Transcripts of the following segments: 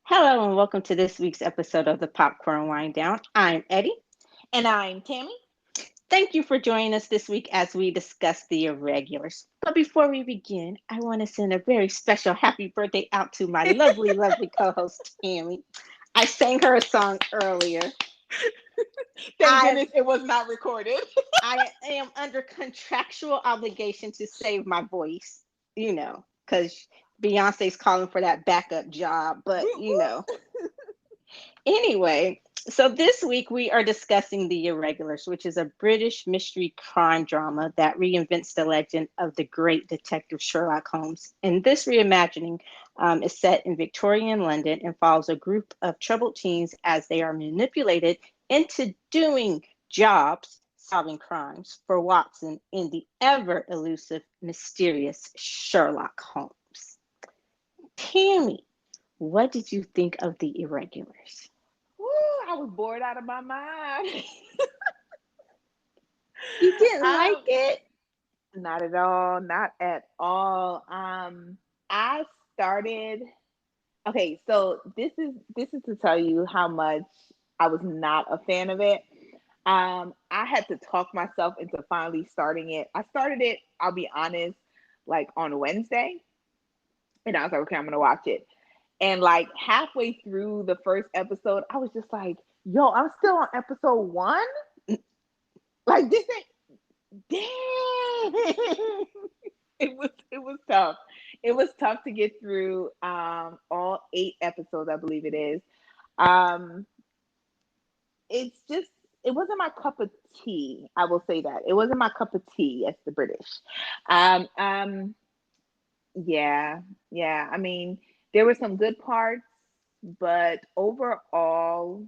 Hello and welcome to this week's episode of the Popcorn Wind Down. I'm Eddie. And I'm Tammy. Thank you for joining us this week as we discuss the Irregulars. But before we begin, I want to send a very special happy birthday out to my lovely, lovely co-host Tammy. I sang her a song earlier. Thank goodness it was not recorded. I am under contractual obligation to save my voice, because Beyonce's calling for that backup job, but. Anyway, so this week we are discussing The Irregulars, which is a British mystery crime drama that reinvents the legend of the great detective Sherlock Holmes. And this reimagining is set in Victorian London and follows a group of troubled teens as they are manipulated into doing jobs solving crimes for Watson in the ever elusive, mysterious Sherlock Holmes. Tammy, what did you think of The Irregulars? I was bored out of my mind. You didn't like it? Not at all. Not at all. I started. Okay, so this is to tell you how much I was not a fan of it. I had to talk myself into finally starting it. I started it, I'll be honest, like on Wednesday, and I was like, okay, I'm gonna watch it. And like halfway through the first episode, I was just like, yo, I'm still on episode one. Like this ain't dang. It was tough. It was tough to get through all 8 episodes, I believe it is. Um it's just it wasn't my cup of tea. I will say that. It wasn't my cup of tea as the British. Um um yeah, yeah. I mean, there were some good parts, but overall,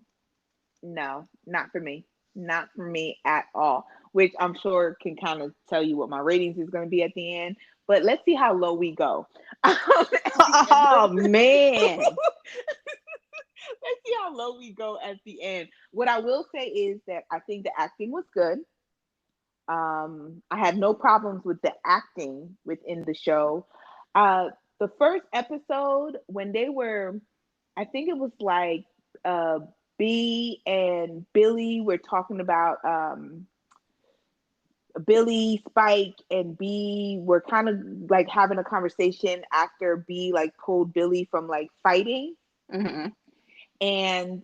no, not for me. Not for me at all. Which I'm sure can kind of tell you what my ratings is going to be at the end. But let's see how low we go. Oh man. Let's see how low we go at the end. What I will say is that I think the acting was good. I had no problems with the acting within the show. The first episode, when they were, I think it was like uh, B and Billy were talking about Billy, Spike, and B were kind of like having a conversation after B like pulled Billy from like fighting. Mm-hmm. And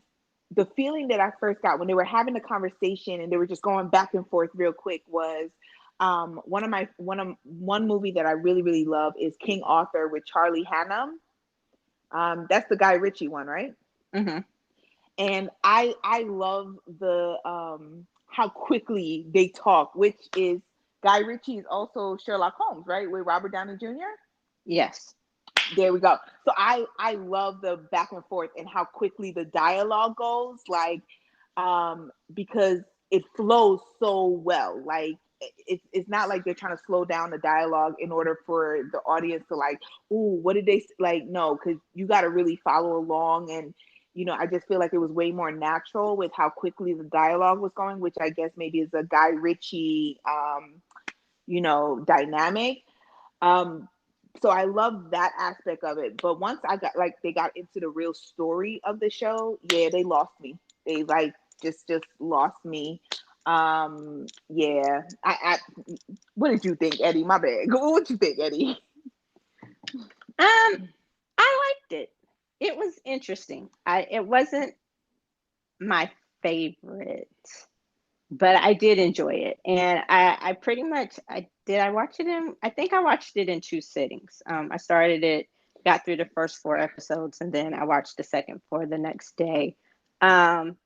the feeling that I first got when they were having the conversation and they were just going back and forth real quick was one movie that I really really love is King Arthur with Charlie Hunnam. That's the Guy Ritchie one, right? Mm-hmm. And I love the how quickly they talk, which is Guy Ritchie is also Sherlock Holmes, right? With Robert Downey Jr. Yes. There we go. So I love the back and forth and how quickly the dialogue goes, like because it flows so well. Like it's not like they're trying to slow down the dialogue in order for the audience to like, ooh, what did they like? No, because you got to really follow along. And I just feel like it was way more natural with how quickly the dialogue was going, which I guess maybe is a Guy Ritchie dynamic. um so I love that aspect of it. But once I got like they got into the real story of the show, yeah, they lost me. They like just lost me. Yeah. I what did you think, Eddie? My bad. What you think, Eddie? I liked it. It was interesting. It wasn't my favorite, but I did enjoy it. And I pretty much I watch it in I think I watched it in two sittings. I started it, got through the first 4 episodes, and then I watched the second 4 the next day. Um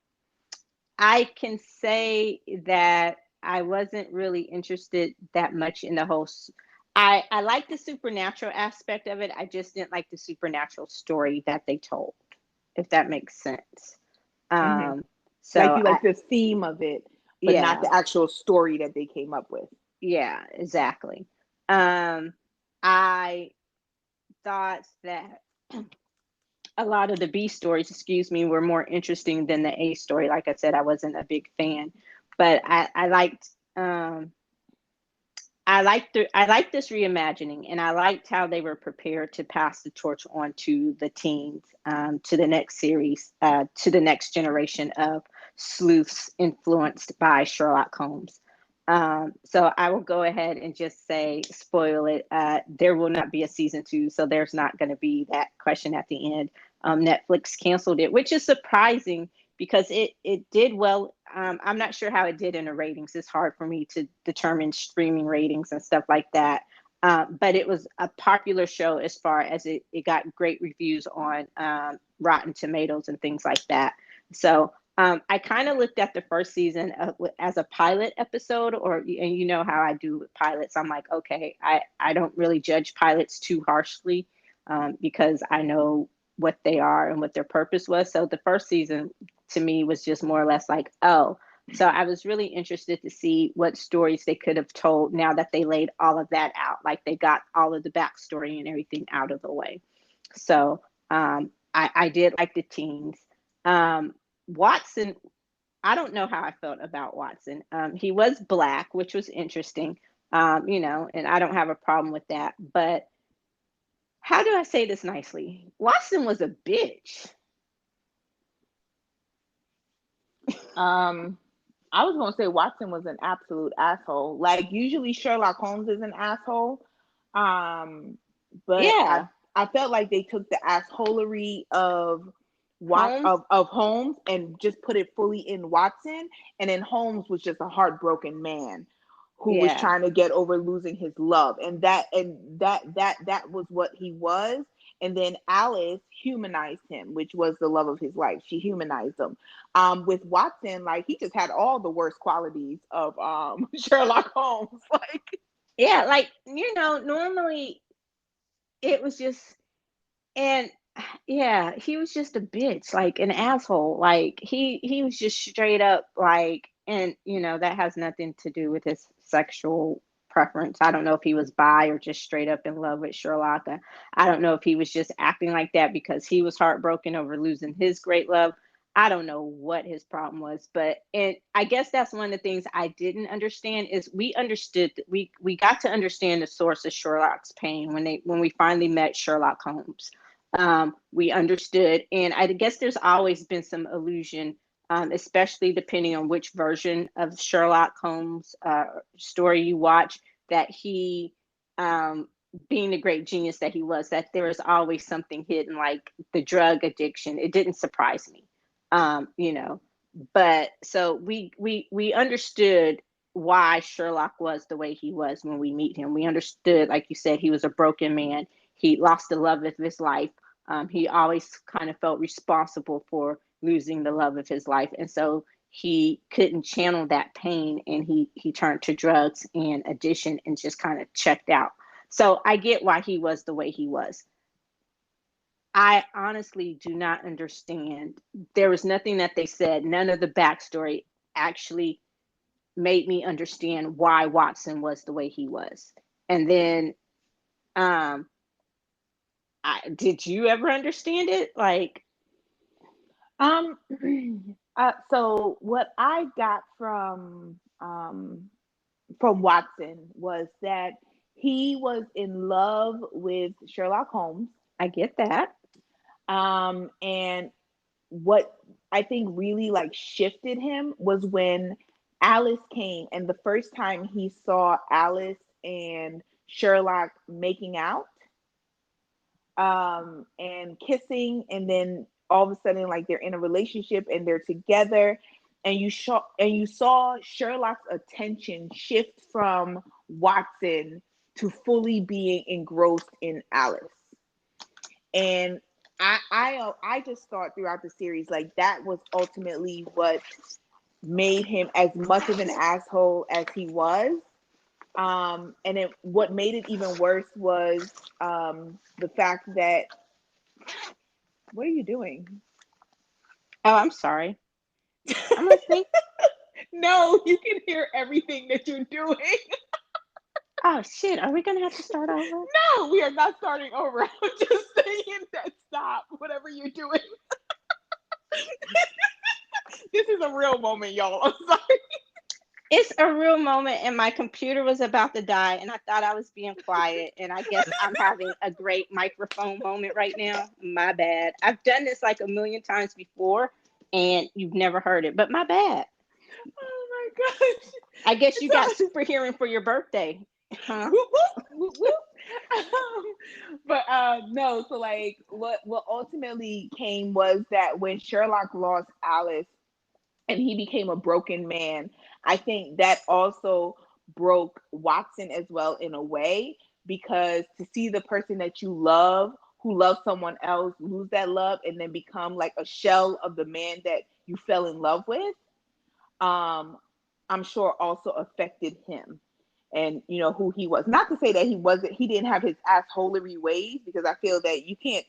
I can say that I wasn't really interested that much in the whole. I like the supernatural aspect of it. I just didn't like the supernatural story that they told, if that makes sense. Hmm. Um, Like so you I, like the theme of it, but not yeah, the actual story that they came up with. yeah, exactly. Um, I thought that a lot of the B stories, excuse me, were more interesting than the A story. Like I said, I wasn't a big fan, but I liked. I like this reimagining, and I liked how they were prepared to pass the torch on to the teens, to the next series, to the next generation of sleuths influenced by Sherlock Holmes. So I will go ahead and just say, spoil it. There will not be a season two, so there's not going to be that question at the end. Netflix canceled it, which is surprising because it did well. I'm not sure how it did in the ratings. It's hard for me to determine streaming ratings and stuff like that. But it was a popular show as far as it got great reviews on Rotten Tomatoes and things like that. So I kind of looked at the first season as a pilot episode, and you know how I do with pilots. I'm like, okay, I don't really judge pilots too harshly because I know what they are and what their purpose was. So the first season to me was just more or less like, oh, so I was really interested to see what stories they could have told now that they laid all of that out, like they got all of the backstory and everything out of the way. So I did like the teens. Watson, I don't know how I felt about Watson. He was black, which was interesting, and I don't have a problem with that. But how do I say this nicely? Watson was a bitch. I was gonna say Watson was an absolute asshole. Like usually Sherlock Holmes is an asshole. Um, but I Yeah, I felt like they took the assholery of Holmes. of Holmes and just put it fully in Watson, and then Holmes was just a heartbroken man who was Yeah, trying to get over losing his love, and that was what he was. And then Alice humanized him, which was the love of his life. She humanized him. With Watson, like he just had all the worst qualities of Sherlock Holmes. Like, yeah. Like normally it was just and yeah, he was just a bitch, like an asshole. Like he was just straight up like, and that has nothing to do with his sexual preference. I don't know if he was bi or just straight up in love with Sherlock. I don't know if he was just acting like that because he was heartbroken over losing his great love. I don't know what his problem was, but and I guess that's one of the things I didn't understand is we got to understand the source of Sherlock's pain when we finally met Sherlock Holmes. We understood. And I guess there's always been some illusion, especially depending on which version of Sherlock Holmes story you watch, that he, being the great genius that he was, that there was always something hidden, like the drug addiction. It didn't surprise me, um, you know. But so we understood why Sherlock was the way he was when we meet him. We understood, like you said, he was a broken man. He lost the love of his life. He always kind of felt responsible for losing the love of his life, and so he couldn't channel that pain, and he turned to drugs and addiction and just kind of checked out. So I get why he was the way he was. I honestly do not understand. There was nothing that they said, none of the backstory actually made me understand why Watson was the way he was. And then um did you ever understand it? Like, um, so what I got from Watson was that he was in love with Sherlock Holmes. I get that. And what I think really like shifted him was when Alice came, and the first time he saw Alice and Sherlock making out, and kissing, and then all of a sudden, like they're in a relationship and they're together, and you saw Sherlock's attention shift from Watson to fully being engrossed in Alice. And I just thought throughout the series like that was ultimately what made him as much of an asshole as he was. And what made it even worse was the fact that, what are you doing? Oh, I'm sorry. I'm listening. No, you can hear everything that you're doing. Oh shit, are we gonna have to start over? No, we are not starting over. I'm just saying that stop, whatever you're doing. This is a real moment, y'all. I'm sorry. It's a real moment, and my computer was about to die, and I thought I was being quiet, and I guess I'm having a great microphone moment right now. My bad. I've done this like a million times before, and you've never heard it, but my bad. Oh my gosh. I guess you got So, super hearing for your birthday, huh? whoop, whoop, whoop, whoop. But no, so like what ultimately came was that when Sherlock lost Alice and he became a broken man, I think that also broke Watson as well in a way, because to see the person that you love who loves someone else lose that love and then become like a shell of the man that you fell in love with, um, I'm sure also affected him and who he was. Not to say that he didn't have his assholery ways, because I feel that you can't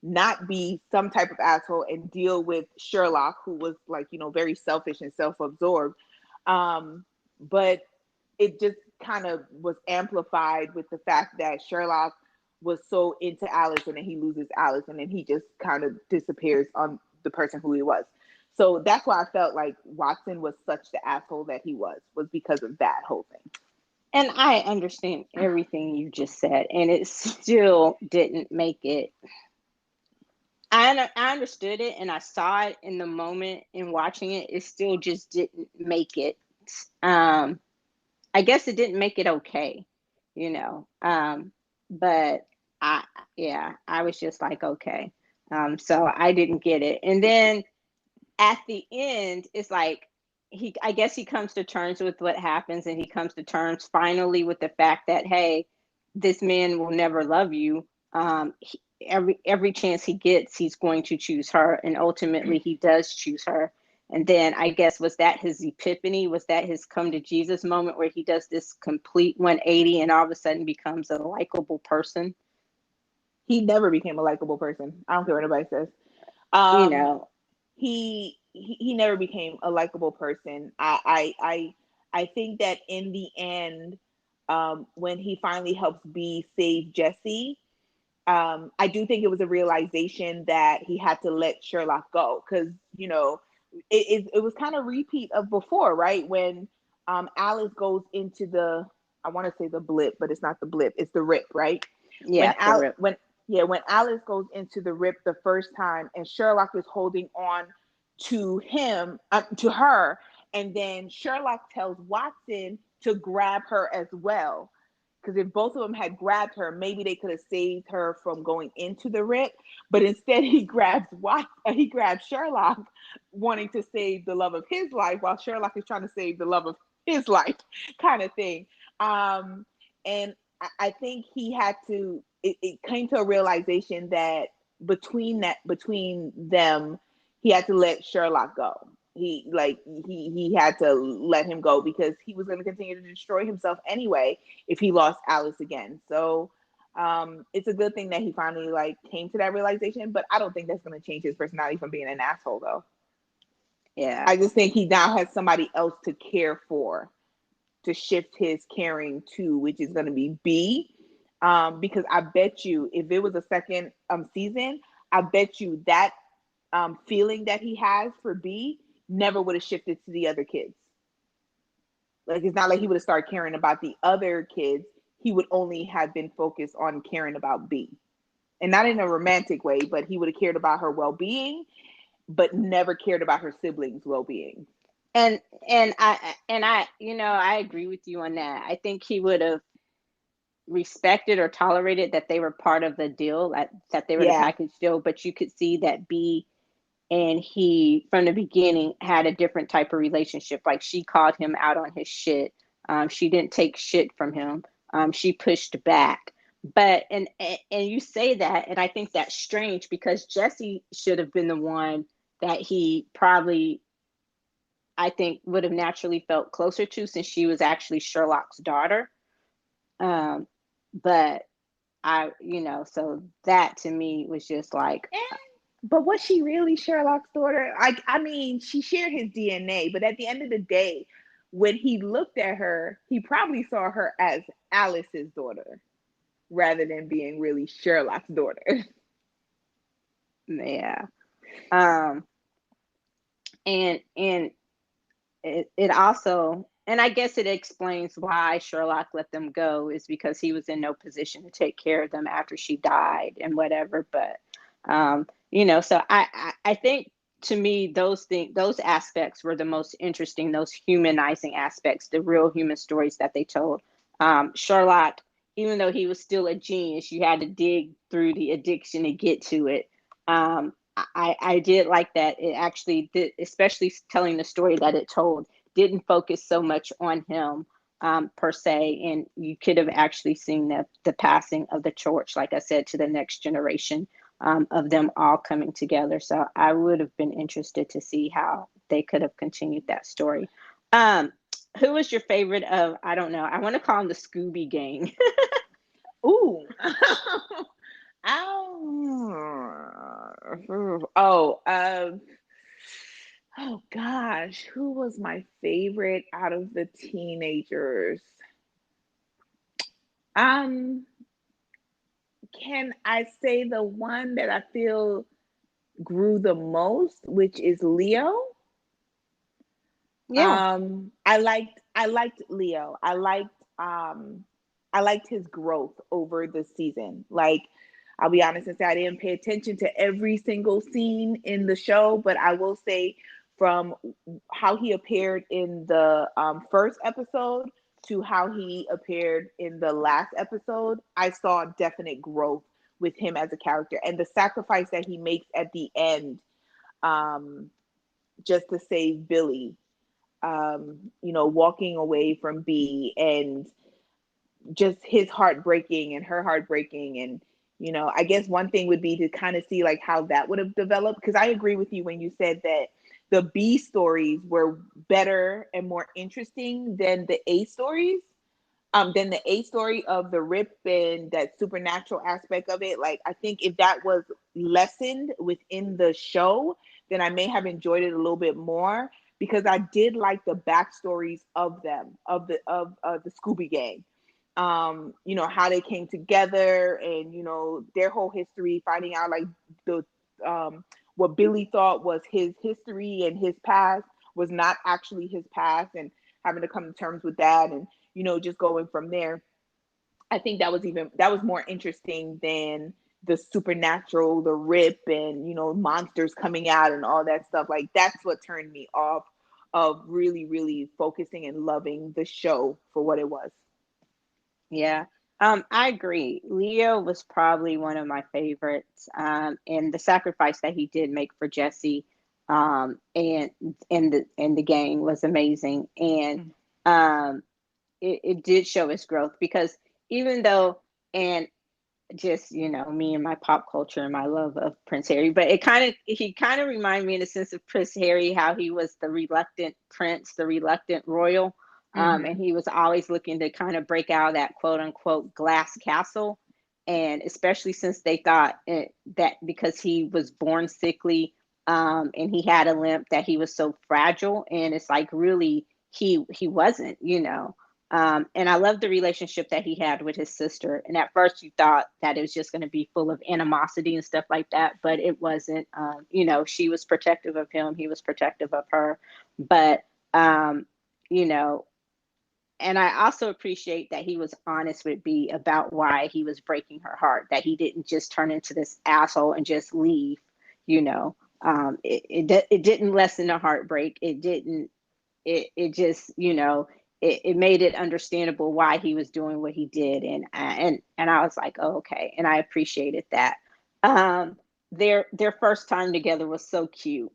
not be some type of asshole and deal with Sherlock, who was like very selfish and self-absorbed. But it just kind of was amplified with the fact that Sherlock was so into Alice, and then he loses Alice, and then he just kind of disappears on the person who he was. So that's why I felt like Watson was such the asshole that he was because of that whole thing. And I understand everything you just said, and it still didn't make it. I understood it, and I saw it in the moment in watching it. It still just didn't make it. Um, I guess it didn't make it okay, you know. But I, yeah, I was just like, okay. So I didn't get it. And then at the end, it's like I guess he comes to terms with what happens, and he comes to terms finally with the fact that, hey, this man will never love you. Every chance he gets, he's going to choose her, and ultimately he does choose her. And then I guess, was that his epiphany? Was that his come to Jesus moment, where he does this complete 180 and all of a sudden becomes a likable person? He never became a likable person. I don't care what anybody says. You Um, know, he never became a likable person. I think that in the end, when he finally helps B save Jesse, I do think it was a realization that he had to let Sherlock go, because it was kind of repeat of before, right? When Alice goes into the, I want to say the blip, but it's not the blip, it's the rip, right? When yeah, the Al rip. when Yeah, when Alice goes into the rip the first time, and Sherlock is holding on to him, to her, and then Sherlock tells Watson to grab her as well, because if both of them had grabbed her, maybe they could have saved her from going into the rip. But instead, he grabs Sherlock, wanting to save the love of his life, while Sherlock is trying to save the love of his life, kind of thing. And I think he had to. It came to a realization that between them, he had to let Sherlock go. He had to let him go, because he was going to continue to destroy himself anyway if he lost Alice again. So it's a good thing that he finally like came to that realization, but I don't think that's going to change his personality from being an asshole though. Yeah. I just think he now has somebody else to care for, to shift his caring to, which is going to be B. Because I bet you if it was a second season, I bet you that feeling that he has for B never would have shifted to the other kids. Like, it's not like he would have started caring about the other kids. He would only have been focused on caring about B. And not in a romantic way, but he would have cared about her well-being, but never cared about her siblings' well-being. and and I I agree with you on that. I think he would have respected or tolerated that they were part of the deal, that they were the Yeah. package deal, but you could see that B and he from the beginning had a different type of relationship. Like, she called him out on his shit. She didn't take shit from him. She pushed back. But and you say that, and I think that's strange, because Jesse should have been the one that he probably, I think, would have naturally felt closer to, since she was actually Sherlock's daughter. Um, but so that to me was just like, But was she really Sherlock's daughter? I mean, she shared his DNA, but at the end of the day, when he looked at her, he probably saw her as Alice's daughter rather than being really Sherlock's daughter. yeah. Um, and it also, and I guess it explains why Sherlock let them go, is because he was in no position to take care of them after she died and whatever. But so I think, to me, those aspects were the most interesting, those humanizing aspects, the real human stories that they told. Sherlock, even though he was still a genius, you had to dig through the addiction to get to it. I did like that. It actually did, especially telling the story that it told, didn't focus so much on him, per se, and you could have actually seen the passing of the torch, like I said, to the next generation, of them all coming together. So I would have been interested to see how they could have continued that story. Um, who was your favorite of, I don't know, I want to call them the Scooby Gang. Ooh. Oh, oh gosh, who was my favorite out of the teenagers? Um, can I say the one that I feel grew the most, which is Leo? Yeah, I liked Leo. I liked his growth over the season. Like, I'll be honest and say I didn't pay attention to every single scene in the show, but I will say, from how he appeared in the first episode to how he appeared in the last episode, I saw definite growth with him as a character, and the sacrifice that he makes at the end, um, just to save Billy, walking away from B, and just his heart breaking and her heart breaking. And, I guess one thing would be to kind of see like how that would have developed. Because I agree with you when you said that the B stories were better and more interesting than the A stories. Than the A story of the Rip and that supernatural aspect of it. Like, I think if that was lessened within the show, then I may have enjoyed it a little bit more, because I did like the backstories of them, of the Scooby Gang. How they came together, and their whole history, finding out like the what Billy thought was his history and his past was not actually his past, and having to come to terms with that, and just going from there. I think that was more interesting than the supernatural, the Rip, and monsters coming out and all that stuff. Like, that's what turned me off of really, really focusing and loving the show for what it was. yeah. I agree. Leo was probably one of my favorites. And the sacrifice that he did make for Jesse, and the gang was amazing. And Mm. um, it did show his growth, because even though, and just, me and my pop culture and my love of Prince Harry, but he kind of reminded me, in a sense, of Prince Harry, how he was the reluctant prince, the reluctant royal. And Mm-hmm. he was always looking to kind of break out of that quote unquote glass castle. And especially since they thought, that because he was born sickly, and he had a limp, that he was so fragile. And it's like, really, he wasn't, and I love the relationship that he had with his sister. And at first, you thought that it was just going to be full of animosity and stuff like that, but it wasn't. She was protective of him, he was protective of her. But, um, you know, and I also appreciate that he was honest with B about why he was breaking her heart, that he didn't just turn into this asshole and just leave, you know. It didn't lessen the heartbreak. It didn't, it just, it made it understandable why he was doing what he did. And I was like, oh, okay. And I appreciated that. Um, their first time together was so cute.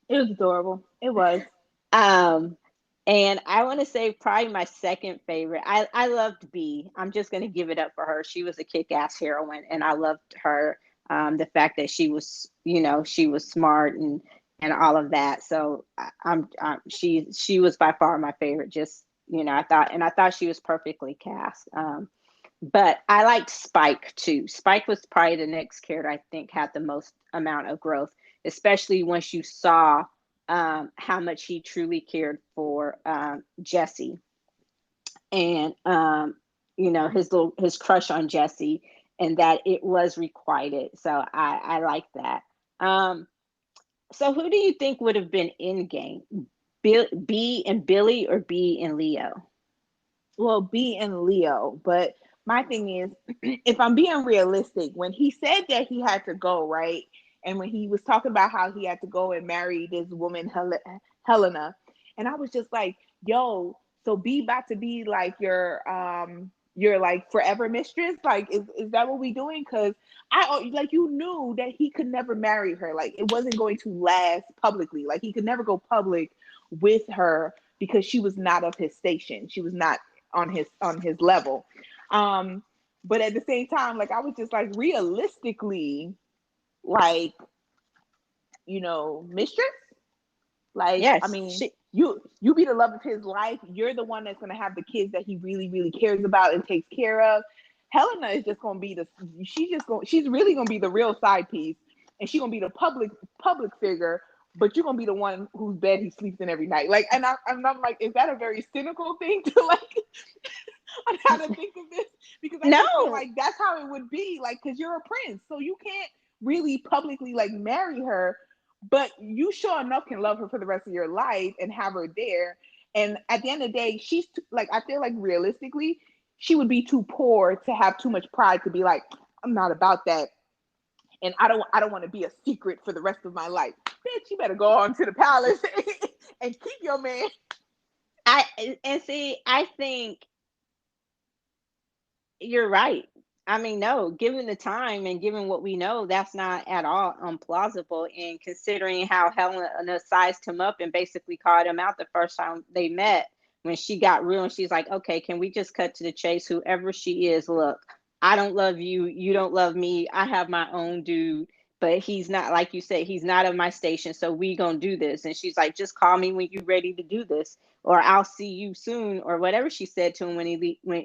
It was adorable. It was. Um, and I want to say probably my second favorite. I loved B. I'm just going to give it up for her. She was a kick-ass heroine, and I loved her. The fact that she was smart, and all of that. So she was by far my favorite. Just, I thought she was perfectly cast. But I liked Spike too. Spike was probably the next character I think had the most amount of growth, especially once you saw, how much he truly cared for, Jesse, and, his crush on Jesse, and that it was requited. So I like that. So who do you think would have been in game? B and Billy or B and Leo? Well, B and Leo, but my thing is, if I'm being realistic, when he said that he had to go, right, and when he was talking about how he had to go and marry this woman, Helena, and I was just like, yo, so B about to be like your like forever mistress? Like, is that what we doing? Because I like, you knew that he could never marry her. Like, it wasn't going to last publicly. Like, he could never go public with her because she was not of his station. She was not on his level. Um, but at the same time, like, I was just like, realistically, like, mistress. Like, I Yes, mean, she. you be the love of his life. You're the one that's gonna have the kids that he really, really cares about and takes care of. Helena is just gonna be she's really gonna be the real side piece, and she's gonna be the public figure, but you're gonna be the one whose bed he sleeps in every night. Like, and I'm like, is that a very cynical thing to like on how to think of this? Because I just feel No, like that's how it would be, like, because you're a prince, so you can't really publicly like marry her, but you sure enough can love her for the rest of your life and have her there. And at the end of the day, like, I feel like realistically, she would be too poor to have too much pride to be like, I'm not about that, and I don't want to be a secret for the rest of my life. Bitch, you better go on to the palace and keep your man. and see, I think you're right. I mean, no, given the time and given what we know, that's not at all implausible. And considering how Helena sized him up and basically called him out the first time they met, when she got real and she's like, okay, can we just cut to the chase? Whoever she is, look, I don't love you. You don't love me. I have my own dude, but he's not, like you said, he's not of my station. So we gonna do this. And she's like, just call me when you're ready to do this, or I'll see you soon, or whatever she said to him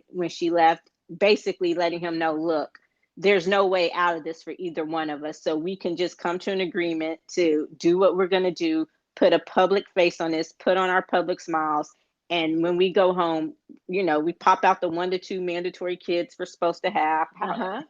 when she left, basically letting him know, look, there's no way out of this for either one of us. So we can just come to an agreement to do what we're going to do, put a public face on this, put on our public smiles. And when we go home, we pop out the 1 to 2 mandatory kids we're supposed to have. Uh-huh.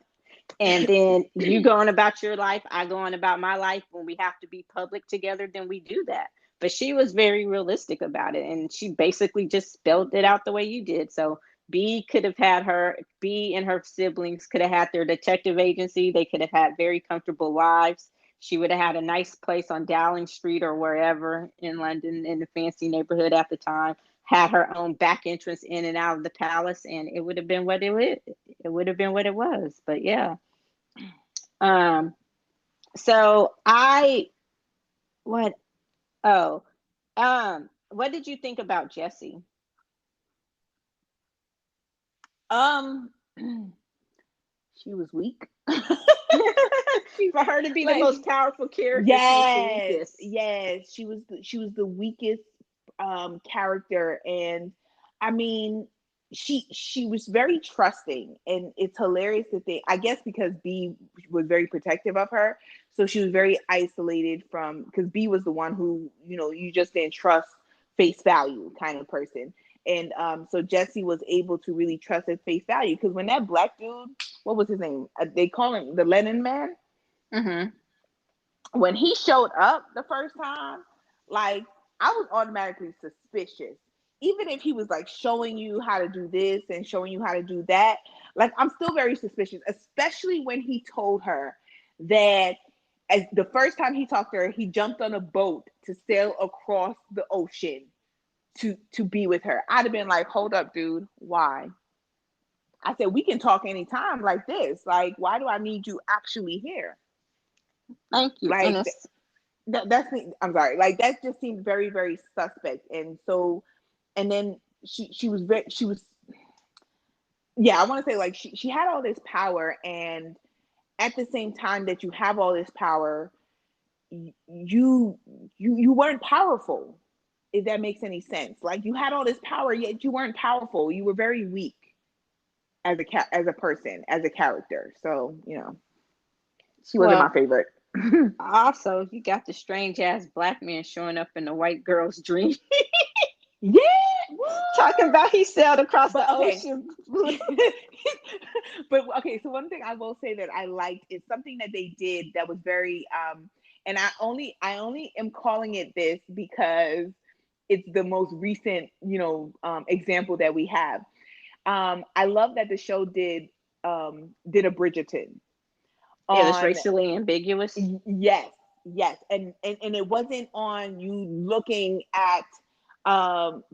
And then you go on about your life, I go on about my life. When we have to be public together, then we do that. But she was very realistic about it, and she basically just spelled it out the way you did. So B and her siblings could have had their detective agency. They could have had very comfortable lives. She would have had a nice place on Dowling Street or wherever in London, in the fancy neighborhood at the time, had her own back entrance in and out of the palace, and it would have been what it would have been what it was. But yeah. Um, so I what oh what did you think about Jesse? Um, she was weak. For her to be the Like, most powerful character, she was the yes, weakest. yes, she was the weakest character, and I mean, she was very trusting, and it's hilarious that I guess because B was very protective of her, so she was very isolated from, because B was the one who, you just didn't trust face value kind of person. And so Jesse was able to really trust at face value, because when that black dude, what was his name? They call him the Lennon Man. Mm-hmm. When he showed up the first time, like, I was automatically suspicious. Even if he was like showing you how to do this and showing you how to do that, like, I'm still very suspicious, especially when he told her that, as the first time he talked to her, he jumped on a boat to sail across the ocean to be with her. I'd have been like, hold up, dude, why? I said, we can talk anytime like this. Like, why do I need you actually here? Thank you. And Like, it's I'm sorry, like, that just seemed very, very suspect. And so, and then she was, yeah, I want to say, like, she had all this power, and at the same time that you have all this power, you weren't powerful, if that makes any sense. Like, you had all this power, yet you weren't powerful. You were very weak as a person, as a character. So, she wasn't my well, favorite. also you got the strange ass black man showing up in the white girl's dream, Yeah, talking what? about he sailed across But the okay. ocean. But okay, so one thing I will say that I liked is something that they did that was very and I only am calling it this because it's the most recent, example that we have. I love that the show did a Bridgerton It was on. racially ambiguous. Yes, yes, and it wasn't on you looking at,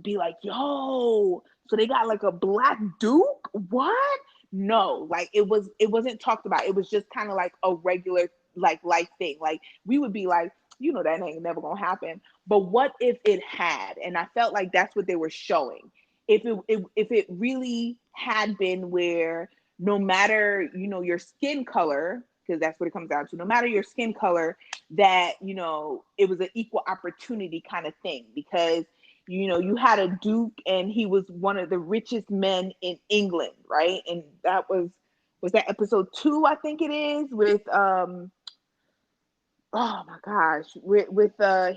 be like, yo, so they got like a black duke, what? No, like it wasn't talked about. It was just kind of like a regular like life thing. Like we would be like, that ain't never gonna happen. But what if it had? And I felt like that's what they were showing. If it really had been where no matter, your skin color, because that's what it comes down to, no matter your skin color, that, it was an equal opportunity kind of thing. Because, you had a duke and he was one of the richest men in England, right? And that was that episode 2, I think it is, with oh my gosh, with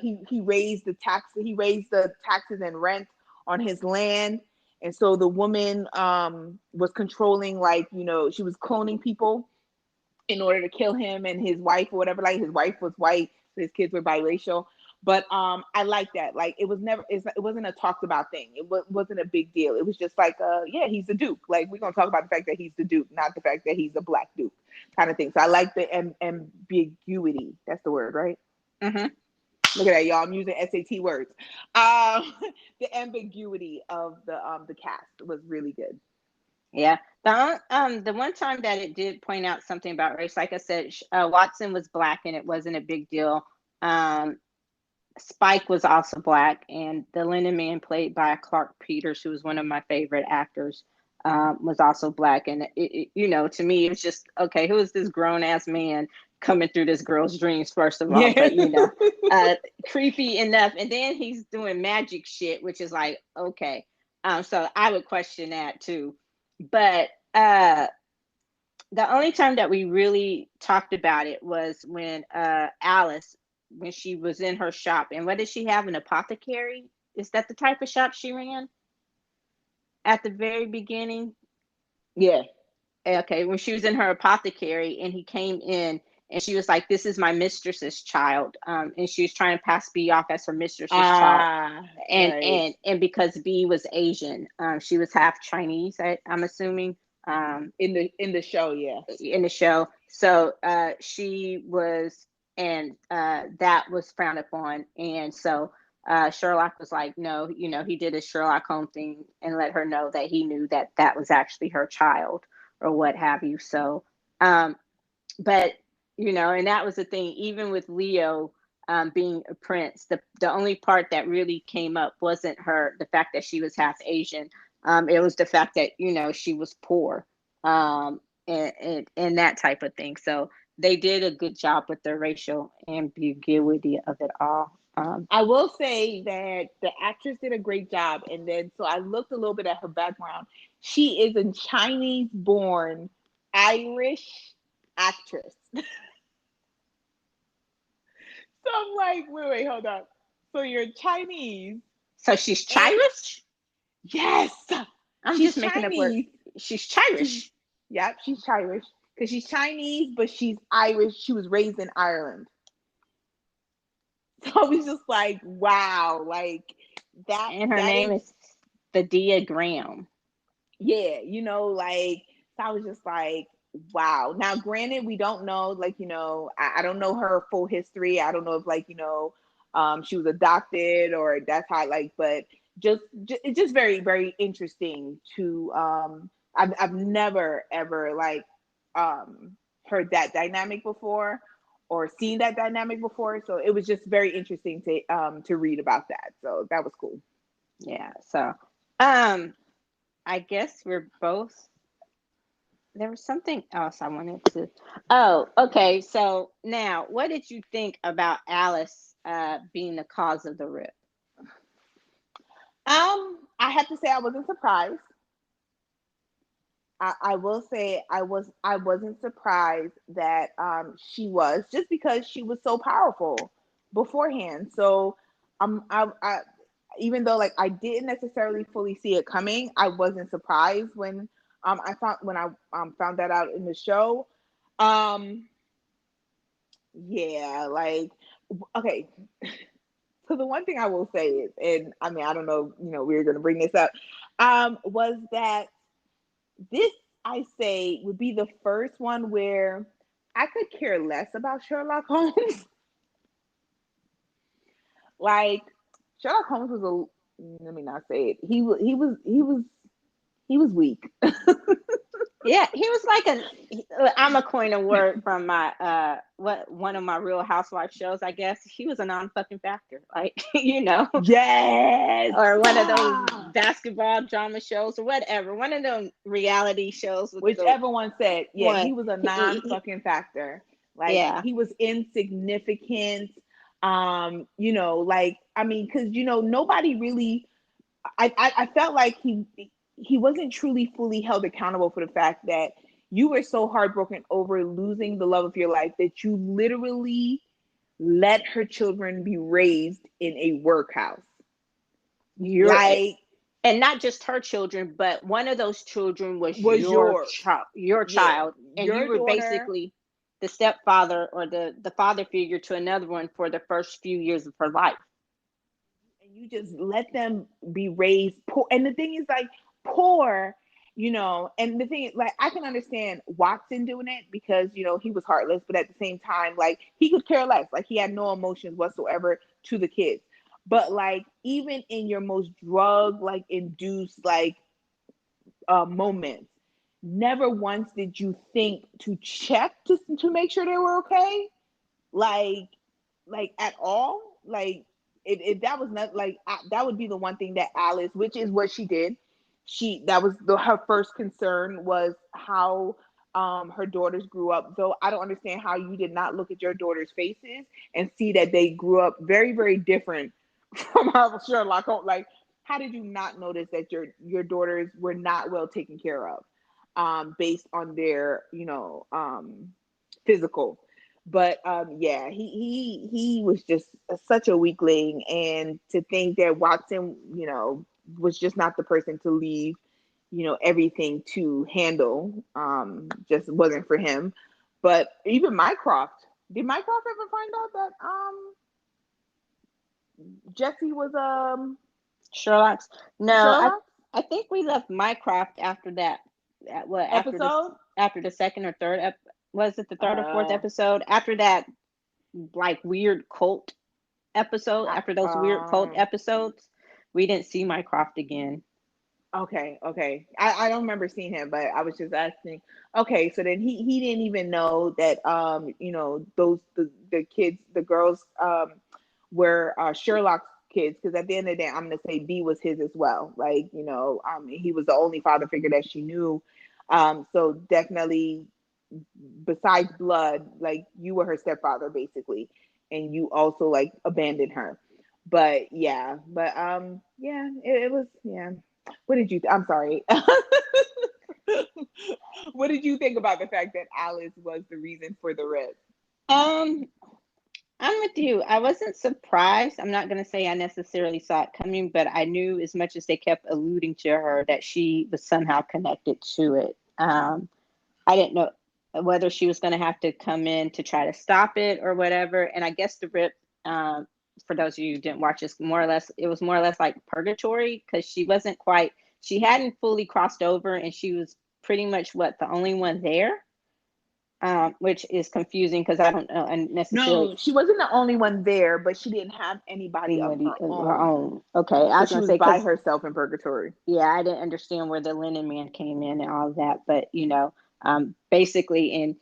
he raised the taxes and rent on his land. And so the woman was controlling, like, she was cloning people in order to kill him and his wife or whatever. Like his wife was white, so his kids were biracial. But I like that. Like it wasn't a talked about thing. Wasn't a big deal. It was just like, yeah, he's the duke. Like we're gonna talk about the fact that he's the duke, not the fact that he's a black duke, kind of thing. So I like the ambiguity. That's the word, right? Mm-hmm. Look at that, y'all. I'm using SAT words. Um, the ambiguity of the cast was really good. Yeah. The one time that it did point out something about race, like I said, Watson was black and it wasn't a big deal. Spike was also black, and the Linen Man, played by Clark Peters, who was one of my favorite actors, was also black. And to me, it was just okay. Who is this grown ass man coming through this girl's dreams? First of all, Yeah. but creepy enough. And then he's doing magic shit, which is like okay. So I would question that too. But the only time that we really talked about it was when Alice, when she was in her shop. And what did she have? An apothecary? Is that the type of shop she ran at the very beginning? Yeah. Okay, when she was in her apothecary and he came in and she was like, "This is my mistress's child," and she was trying to pass B off as her mistress's child, Right. and because B was Asian, she was half Chinese. I'm assuming. In the show, yeah. In the show. So she was, and that was frowned upon. And so Sherlock was like, no, he did a Sherlock Holmes thing and let her know that he knew that that was actually her child or what have you. So, but, and that was the thing, even with Leo. Being a prince, the only part that really came up wasn't the fact that she was half Asian. It was the fact that she was poor, and that type of thing. So they did a good job with the racial ambiguity of it all. I will say that the actress did a great job. And then, so I looked a little bit at her background. She is a Chinese born Irish actress. So I'm like, wait, hold up. So you're Chinese So she's and Chirish. yes, I'm she's just making up word. Chinese. She's She's, Chirish. yep, she's Irish because she's Chinese, but she's Irish. She was raised in Ireland. So I was just like, wow, like that And her that name is, is the Diagram. yeah, like, so I was just like, wow. Now, granted, we don't know, like, I don't know her full history. I don't know if, like, she was adopted or that's how, like, but it's just very, very interesting to, I've never ever, like, heard that dynamic before or seen that dynamic before. So it was just very interesting to read about that. So that was cool. Yeah. So, I guess we're both. There was something else I wanted to. Oh, okay. So now, what did you think about Alice being the cause of the rip? I have to say I wasn't surprised. I will say I wasn't surprised that she was, just because she was so powerful beforehand. So I even though, like, I didn't necessarily fully see it coming, I wasn't surprised when I found that out in the show. Um yeah, like, okay. So the one thing I will say is, and I mean, I don't know, we were going to bring this up, was that this, I say, would be the first one where I could care less about Sherlock Holmes. Like, Sherlock Holmes was let me not say it. He was weak. Yeah, he was like I'm a coin a word from my one of my Real Housewife shows, I guess. He was a non-fucking factor, like Yes. or one of those basketball drama shows or whatever, one of them reality shows with the Whichever one said, yeah, one. he was a non-fucking factor. Like, Yeah, he was insignificant. Like, I mean, because nobody really. I felt like he wasn't truly fully held accountable for the fact that you were so heartbroken over losing the love of your life that you literally let her children be raised in a workhouse. you're Like, and not just her children, but one of those children was was yours. your Yeah, child, and you your were daughter. basically the stepfather or the father figure to another one for the first few years of her life. And you just let them be raised poor. And the thing is, like, poor, and the thing is, like, I can understand Watson doing it because, he was heartless, but at the same time, like, he could care less. Like, he had no emotions whatsoever to the kids. But, like, even in your most drug, like, induced, like, moments, never once did you think to check to make sure they were okay. Like, at all. Like, if that was not like, that would be the one thing that Alice, which is what she did, that was her first concern, was how her daughters grew up. Though I don't understand how you did not look at your daughters' faces and see that they grew up very, very different from how Sherlock Holmes. Like, how did you not notice that your daughters were not well taken care of, based on their physical. But yeah, he was just such a weakling, and to think that Watson, was just not the person to leave, everything to handle, just wasn't for him. But even Mycroft, did Mycroft ever find out that Jesse was Sherlock's no, Sherlock I think we left Mycroft after that. What episode? after the second or third was it the third or fourth Uh, episode after that like weird cult episode, I, after those weird cult episodes, we didn't see Mycroft again. okay. I don't remember seeing him, but I was just asking. Okay, so then he didn't even know that those the kids, the girls, were Sherlock's kids, because at the end of the day, I'm gonna say B was his as well. Like, he was the only father figure that she knew. So definitely, besides blood, like, you were her stepfather basically, and you also, like, abandoned her. But yeah, yeah, it was, yeah. What did you? I'm sorry. What did you think about the fact that Alice was the reason for the rift? um I'm with you. I wasn't surprised. I'm not going to say I necessarily saw it coming, but I knew, as much as they kept alluding to her, that she was somehow connected to it. I didn't know whether she was going to have to come in to try to stop it or whatever. And I guess the rip, for those of you who didn't watch this, it was more or less like purgatory, because she hadn't fully crossed over, and she was pretty much the only one there, which is confusing because I don't know and necessarily. No, she wasn't the only one there, but she didn't have anybody of her Her own. own. Okay, I So was she gonna was say, by because herself in purgatory. yeah, I didn't understand where the linen man came in and all of that, but basically,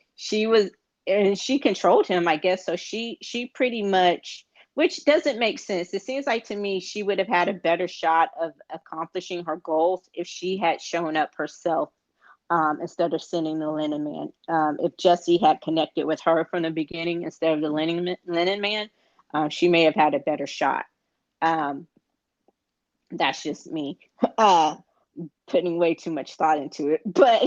and she controlled him, I guess. So she pretty much, which doesn't make sense. It seems like to me she would have had a better shot of accomplishing her goals if she had shown up herself, instead of sending the linen man. If Jesse had connected with her from the beginning instead of the linen man, she may have had a better shot. Um, that's just me, uh, putting way too much thought into it. But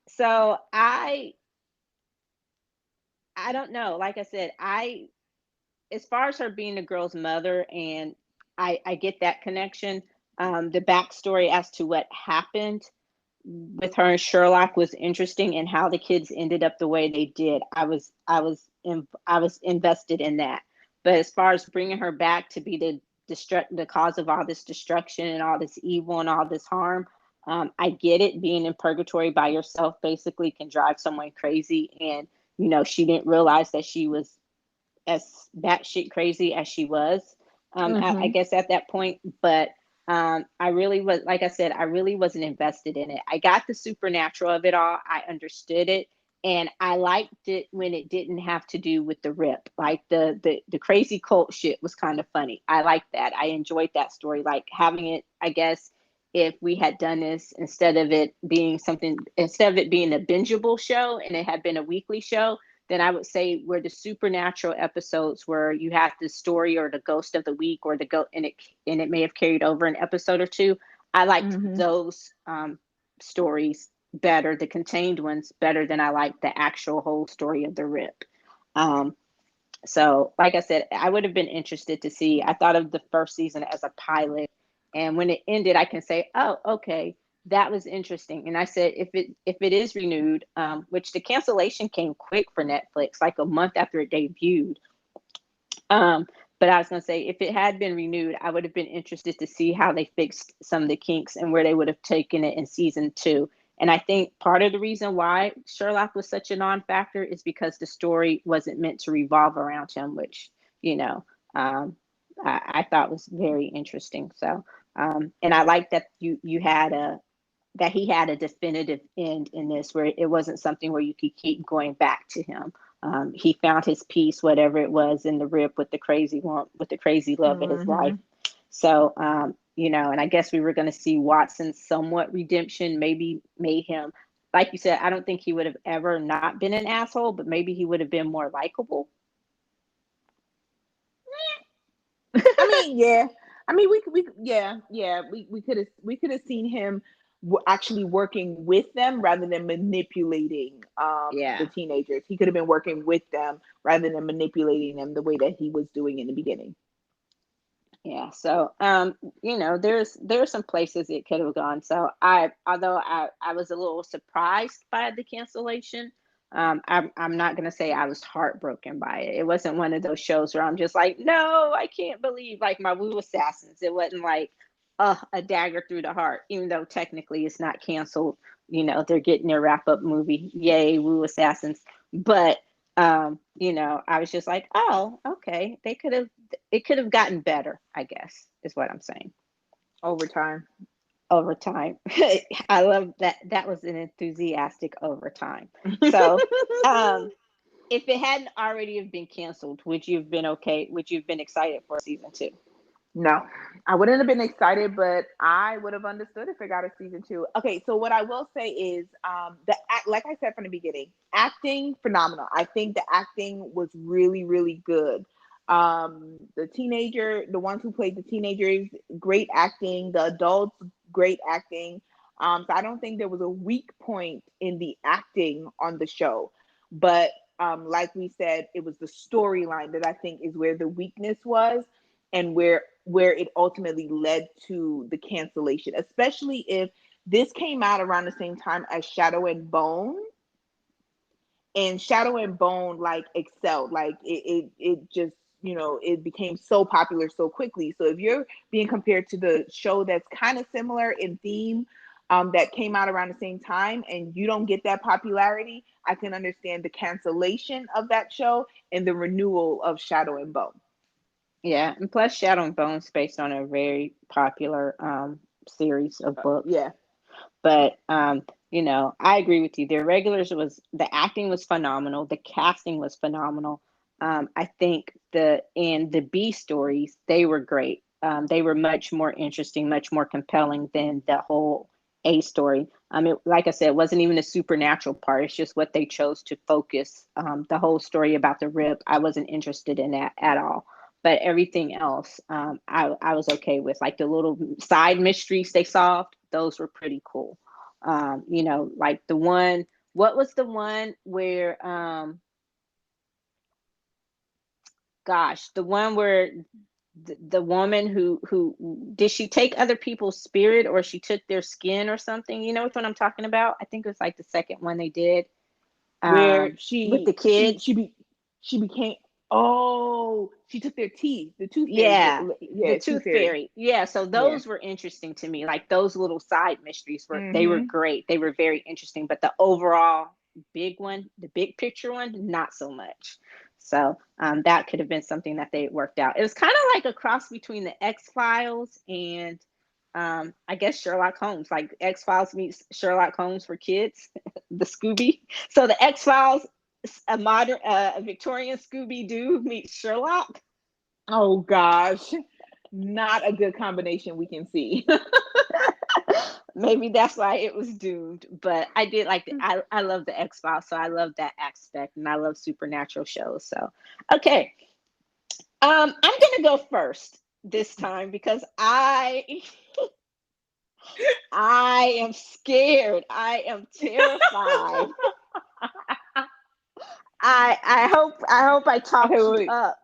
so I don't know. Like I said, as far as her being the girl's mother, and I get that connection. The backstory as to what happened with her and Sherlock was interesting, and how the kids ended up the way they did. I was invested in that. But as far as bringing her back to be the cause of all this destruction and all this evil and all this harm, I get it. Being in purgatory by yourself basically can drive someone crazy, and she didn't realize that she was as batshit crazy as she was, I guess at that point. But I really was, like I said, I really wasn't invested in it. I got the supernatural of it all. I understood it. And I liked it when it didn't have to do with the rip. Like the crazy cult shit was kind of funny. I liked that. I enjoyed that story. Like having it, I guess, if we had done this instead of it being a bingeable show and it had been a weekly show, then I would say where the supernatural episodes where you have the story or the ghost of the week or and it may have carried over an episode or two. I liked those stories better, the contained ones better than I liked the actual whole story of the rip. So like I said, I would have been interested to see. I thought of the first season as a pilot, and when it ended, I can say, oh, okay, that was interesting. And I said, if it is renewed, which the cancellation came quick for Netflix, like a month after it debuted. But I was going to say, if it had been renewed, I would have been interested to see how they fixed some of the kinks and where they would have taken it in season 2. And I think part of the reason why Sherlock was such a non-factor is because the story wasn't meant to revolve around him, which, I thought was very interesting. So, and I like that you had that he had a definitive end in this, where it wasn't something where you could keep going back to him. He found his peace, whatever it was, in the rip with the crazy love of his life. So, and I guess we were going to see Watson's somewhat redemption, maybe made him, like you said, I don't think he would have ever not been an asshole, but maybe he would have been more likable. I mean, yeah. I mean, we could have seen him actually working with them rather than manipulating the teenagers. He could have been working with them rather than manipulating them the way that he was doing in the beginning. Yeah. So, there's some places it could have gone. So although I was a little surprised by the cancellation, I'm not going to say I was heartbroken by it. It wasn't one of those shows where I'm just like, no, I can't believe, like my Woo Assassins. It wasn't like, a dagger through the heart, even though technically it's not canceled. They're getting their wrap up movie. Yay, Woo Assassins. But, I was just like, oh, okay. It could have gotten better, I guess, is what I'm saying. Over time. I love that. That was an enthusiastic overtime. So, if it hadn't already have been canceled, would you have been okay? Would you have been excited for season 2? No, I wouldn't have been excited, but I would have understood if it got a season 2. Okay, so what I will say is, like I said from the beginning, acting phenomenal. I think the acting was really, really good. The ones who played the teenagers, great acting. The adults, great acting. So I don't think there was a weak point in the acting on the show, but like we said, it was the storyline that I think is where the weakness was, and where it ultimately led to the cancellation, especially if this came out around the same time as Shadow and Bone. And Shadow and Bone like excelled, like it just, it became so popular so quickly. So if you're being compared to the show that's kind of similar in theme, that came out around the same time, and you don't get that popularity, I can understand the cancellation of that show and the renewal of Shadow and Bone. Yeah, and plus Shadow and Bone's based on a very popular series of books. Yeah. But I agree with you. The Irregulars the acting was phenomenal, the casting was phenomenal. I think the B stories, they were great. They were much more interesting, much more compelling than the whole A story. Like I said, it wasn't even a supernatural part. It's just what they chose to focus. The whole story about the rip, I wasn't interested in that at all. But everything else, I was okay with. Like the little side mysteries they solved, those were pretty cool. Like the one, what was the one where, the one where the woman who did she take other people's spirit, or she took their skin or something? You know which one I'm talking about? I think it was like the second one they did. Where With the kids. She became Oh, she took their teeth. The tooth fairy. Yeah, the Yeah, tooth Tooth fairy. Fairy. Yeah, so Yeah. those were interesting to me. Like those little side mysteries were Mm-hmm. great. They were very interesting, but the overall big one, the big picture one, not so much. So that could have been something that they worked out. It was kind of like a cross between the X Files and I guess Sherlock Holmes. Like X Files meets Sherlock Holmes for kids, the Scooby. So the X Files, a modern, a Victorian Scooby Doo meets Sherlock. Oh gosh, not a good combination we can see. Maybe that's why it was doomed. But I did like I love the X Files, so I love that aspect, and I love supernatural shows. So okay, I'm gonna go first this time because I am scared. I am terrified. I hope I Okay, talked wait, you wait. up.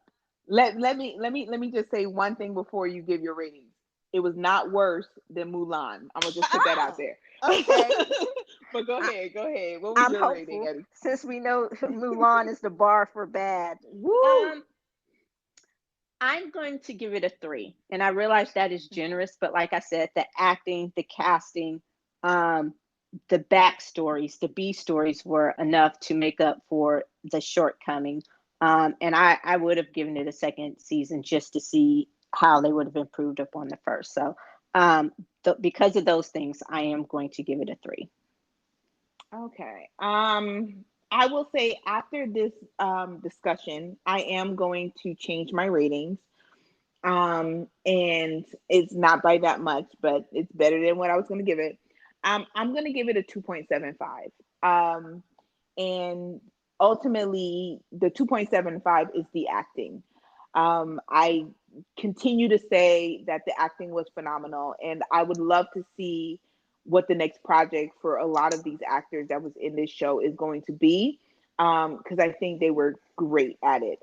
Let me just say one thing before you give your ratings. It was not worse than Mulan. I'm gonna just put that out Ah, there. okay. But go I, ahead, go ahead. What was I'm your rating, hopeful Eddie? since we know Mulan is the bar for bad. Woo! Um, I'm going to give it a 3. And I realize that is generous, but like I said, the acting, the casting, um, the backstories, the B stories were enough to make up for the shortcoming. And I would have given it a second season just to see how they would have improved upon the first. So because of those things, I am going to give it a 3. Okay. I will say after this discussion, I am going to change my ratings. And it's not by that much, but it's better than what I was going to give it. I'm going to give it a 2.75. And ultimately, the 2.75 is the acting. I continue to say that the acting was phenomenal, and I would love to see what the next project for a lot of these actors that was in this show is going to be, because I think they were great at it.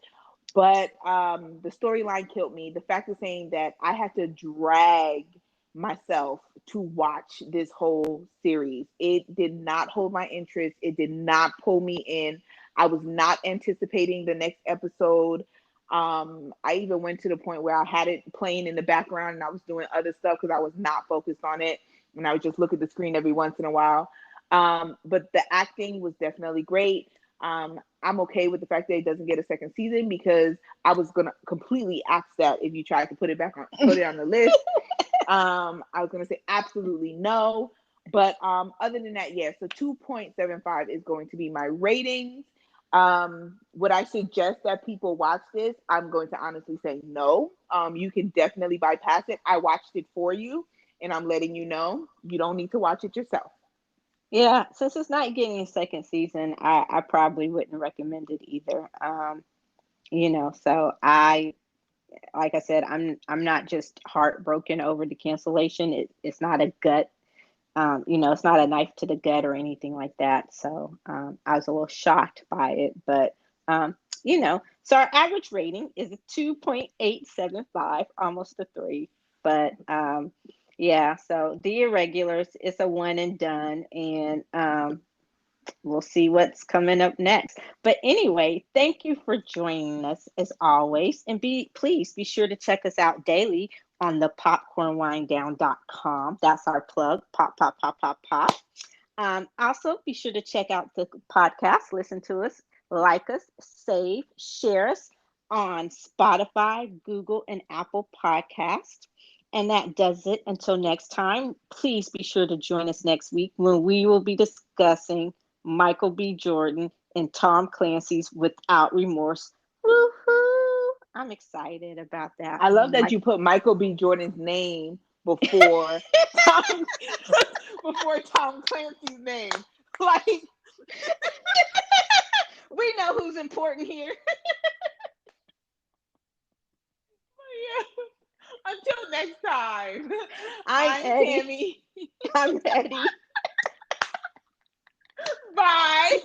But the storyline killed me. The fact of saying that I had to drag myself to watch this whole series, it did not hold my interest. It did not pull me in. I was not anticipating the next episode. I even went to the point where I had it playing in the background and I was doing other stuff because I was not focused on it. And I would just look at the screen every once in a while. But the acting was definitely great. I'm okay with the fact that it doesn't get a second season because I was gonna completely axe that if you tried to put it on the list. I was gonna say absolutely no. But other than that, yes, so 2.75 is going to be my ratings. Would I suggest that people watch this? I'm going to honestly say no. You can definitely bypass it. I watched it for you, and I'm letting you know you don't need to watch it yourself. Yeah, since it's not getting a second season, I probably wouldn't recommend it either. So like I said, I'm not just heartbroken over the cancellation. It's not a gut, it's not a knife to the gut or anything like that. So I was a little shocked by it, but so our average rating is a 2.875, almost a 3. But yeah, so the Irregulars is a one and done, and we'll see what's coming up next. But anyway, thank you for joining us as always. And please be sure to check us out daily on the popcornwinedown.com. That's our plug. Pop, pop, pop, pop, pop. Also, be sure to check out the podcast, listen to us, like us, save, share us on Spotify, Google, and Apple Podcasts. And that does it. Until next time, please be sure to join us next week when we will be discussing Michael B. Jordan and Tom Clancy's Without Remorse. Woohoo! I'm excited about that I love one. that you put Michael B. Jordan's name before Tom before Tom Clancy's name. Like, We know who's important here. yeah. Until next time, I'm I'm Eddie. Tammy. I'm Eddie. Bye.